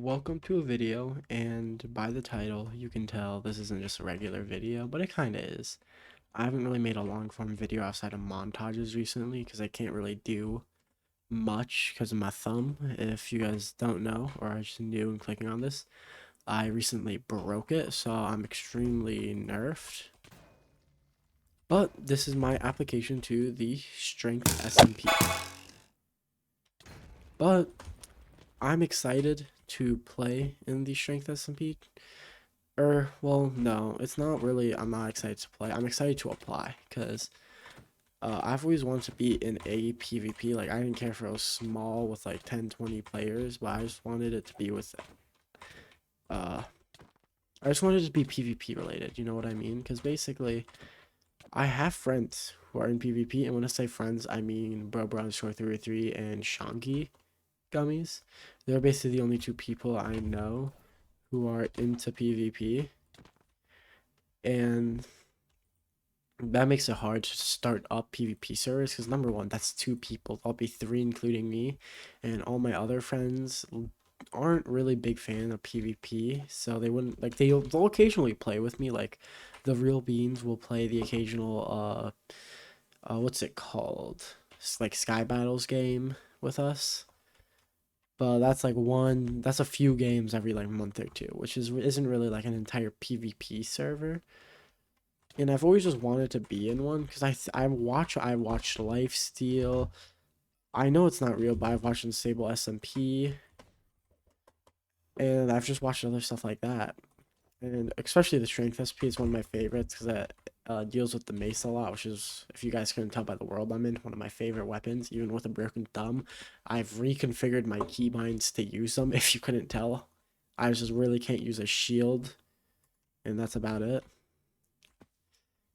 Welcome to a video, and by the title, you can tell this isn't just a regular video, but it kind of is. I haven't really made a long form video outside of montages recently because I can't really do much because of my thumb. If you guys don't know or are just new and clicking on this, I recently broke it, so I'm extremely nerfed. But this is my application to the Strength SMP. But I'm excited to play in the Strength SMP. Well, no, it's not really. I'm not excited to play. I'm excited to apply because I've always wanted to be in a PvP. Like, I didn't care if it was small with like 10, 20 players, but I just wanted it to be with, uh, I just wanted it to be PvP related. You know what I mean? Because basically, I have friends who are in PvP, and when I say friends, I mean Bro333 and Shanky Gummies. They're basically the only two people I know who are into PvP, and that makes it hard to start up PvP servers because number one, that's two people. I'll be three, including me, and all my other friends aren't really big fan of PvP, so they wouldn't like. They'll occasionally play with me. Like, the real beans will play the occasional what's it called? It's like Sky Battles game with us. But that's a few games every like month or two, which isn't really like an entire PvP server. And I've always just wanted to be in one because I watched Lifesteal. I know it's not real, but I've watched Unstable SMP, and I've just watched other stuff like that. And especially the Strength SP is one of my favorites because it deals with the mace a lot, which is, if you guys couldn't tell by the world I'm in, one of my favorite weapons. Even with a broken thumb, I've reconfigured my keybinds to use them. If you couldn't tell, I just really can't use a shield, and that's about it.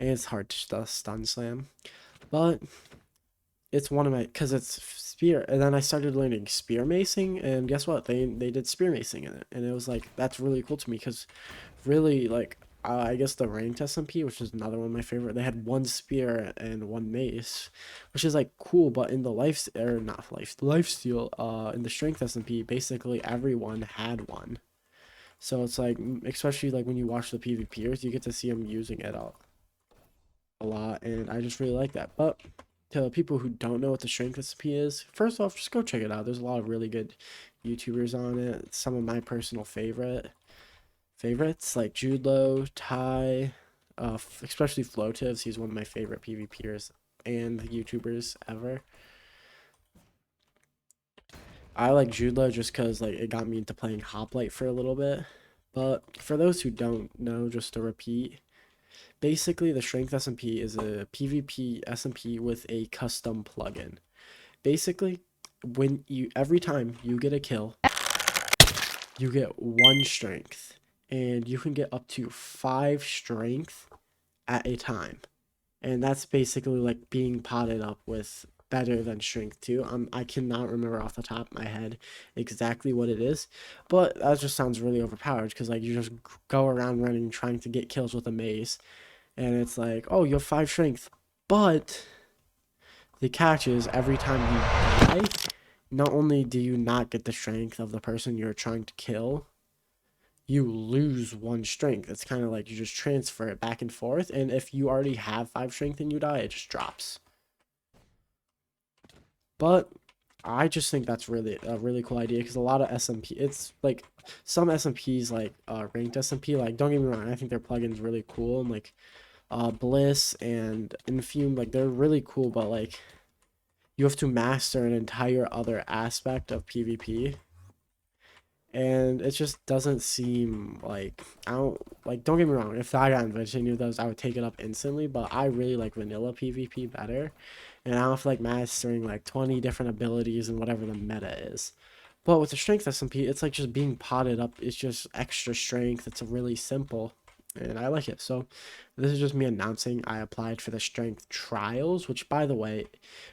And it's hard to stun slam, but it's one of my, because it's spear. And then I started learning spear macing, and guess what, they did spear macing in it, and it was like, that's really cool to me because really, like, I guess the ranked SMP, which is another one of my favorite, they had one spear and one mace, which is like cool. But in the lifesteal, in the strength SMP, basically everyone had one. So it's like, especially like when you watch the PvPers, you get to see them using it a lot, and I just really like that. But to people who don't know what the strength recipe is, first off, just go check it out. There's a lot of really good YouTubers on it. Some of my personal favorites like Jude Ty, especially Floatives. He's one of my favorite PvPers and YouTubers ever. I like Jude just because like it got me into playing Hoplite for a little bit. But for those who don't know, just to repeat, basically, the Strength SMP is a PvP SMP with a custom plugin. Basically, every time you get a kill, you get 1 strength, and you can get up to 5 strength at a time. And that's basically like being potted up with better than strength 2. I cannot remember off the top of my head exactly what it is, but that just sounds really overpowered because like you just go around running trying to get kills with a mace, and it's like, oh, you have 5 strength, but the catch is every time you die, not only do you not get the strength of the person you're trying to kill, you lose 1 strength. It's kind of like you just transfer it back and forth, and if you already have 5 strength and you die, it just drops. But I just think that's really a really cool idea because a lot of SMP, it's like some SMPs like ranked SMP, like, don't get me wrong, I think their plugins really cool, and like Bliss and Infume, like, they're really cool, but like you have to master an entire other aspect of PvP, and it just doesn't seem like, I don't like, don't get me wrong, if I got invented any of those, I would take it up instantly, but I really like vanilla PvP better, and I don't feel like mastering like 20 different abilities and whatever the meta is. But with the strength SMP, it's like just being potted up. It's just extra strength. It's really simple, and I like it. So this is just me announcing I applied for the strength trials, which, by the way,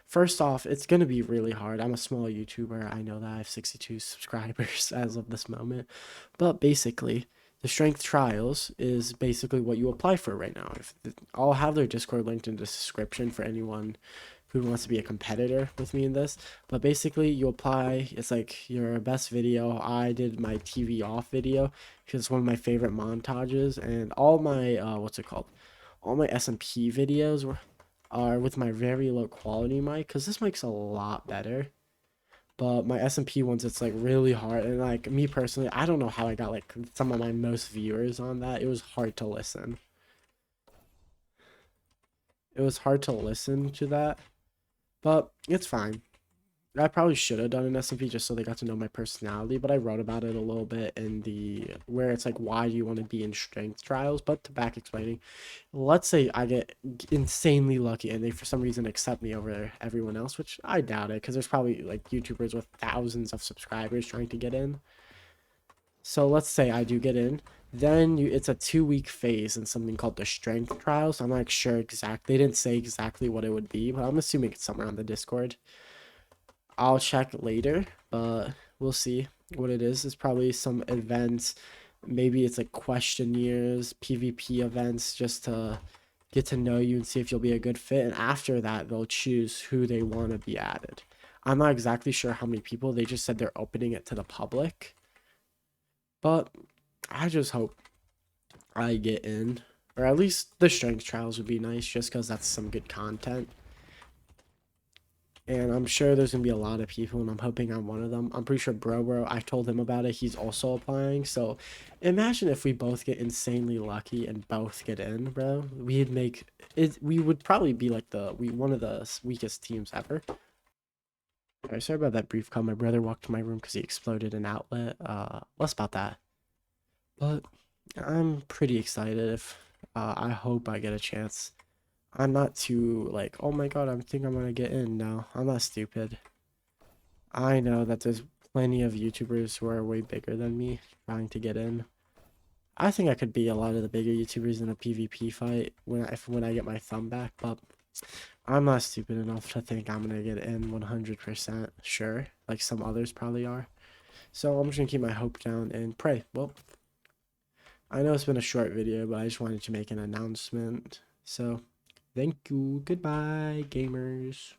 first off, it's going to be really hard. I'm a small YouTuber. I know that I have 62 subscribers as of this moment. But basically, the strength trials is basically what you apply for right now. I'll have their Discord linked in the description for anyone who wants to be a competitor with me in this. But basically, you apply. It's like your best video. I did my TV off video because it's one of my favorite montages, and all my what's it called? All my SMP videos are with my very low quality mic because this mic's a lot better. But my SMP ones, it's like really hard, and like me personally, I don't know how I got like some of my most viewers on that. It was hard to listen. It was hard to listen to that, but it's fine. I probably should have done an SMP just so they got to know my personality, but I wrote about it a little bit in the where it's like why do you want to be in strength trials. But to back explaining, let's say I get insanely lucky and they for some reason accept me over everyone else, which I doubt it because there's probably like YouTubers with thousands of subscribers trying to get in. So let's say I do get in, then it's a 2 week phase in something called the strength trials. I'm not sure exactly. They didn't say exactly what it would be, but I'm assuming it's somewhere on the Discord. I'll check later, but we'll see what it is. It's probably some events. Maybe it's like questionnaires, PvP events, just to get to know you and see if you'll be a good fit. And after that, they'll choose who they want to be added. I'm not exactly sure how many people. They just said they're opening it to the public. But I just hope I get in. Or at least the strength trials would be nice just because that's some good content. And I'm sure there's going to be a lot of people, and I'm hoping I'm one of them. I'm pretty sure Bro, I told him about it. He's also applying. So imagine if we both get insanely lucky and both get in, bro. We'd make it. We would probably be like one of the weakest teams ever. Alright, sorry about that brief call. My brother walked to my room because he exploded an outlet. Less about that. But I'm pretty excited if I hope I get a chance. I'm not too like, oh my god, I think I'm gonna get in. No, I'm not stupid. I know that there's plenty of YouTubers who are way bigger than me trying to get in. I think I could be a lot of the bigger YouTubers in a PvP fight when I get my thumb back, but I'm not stupid enough to think I'm gonna get in 100% sure, like some others probably are. So I'm just gonna keep my hope down and pray. Well, I know it's been a short video, but I just wanted to make an announcement. So, thank you. Goodbye, gamers.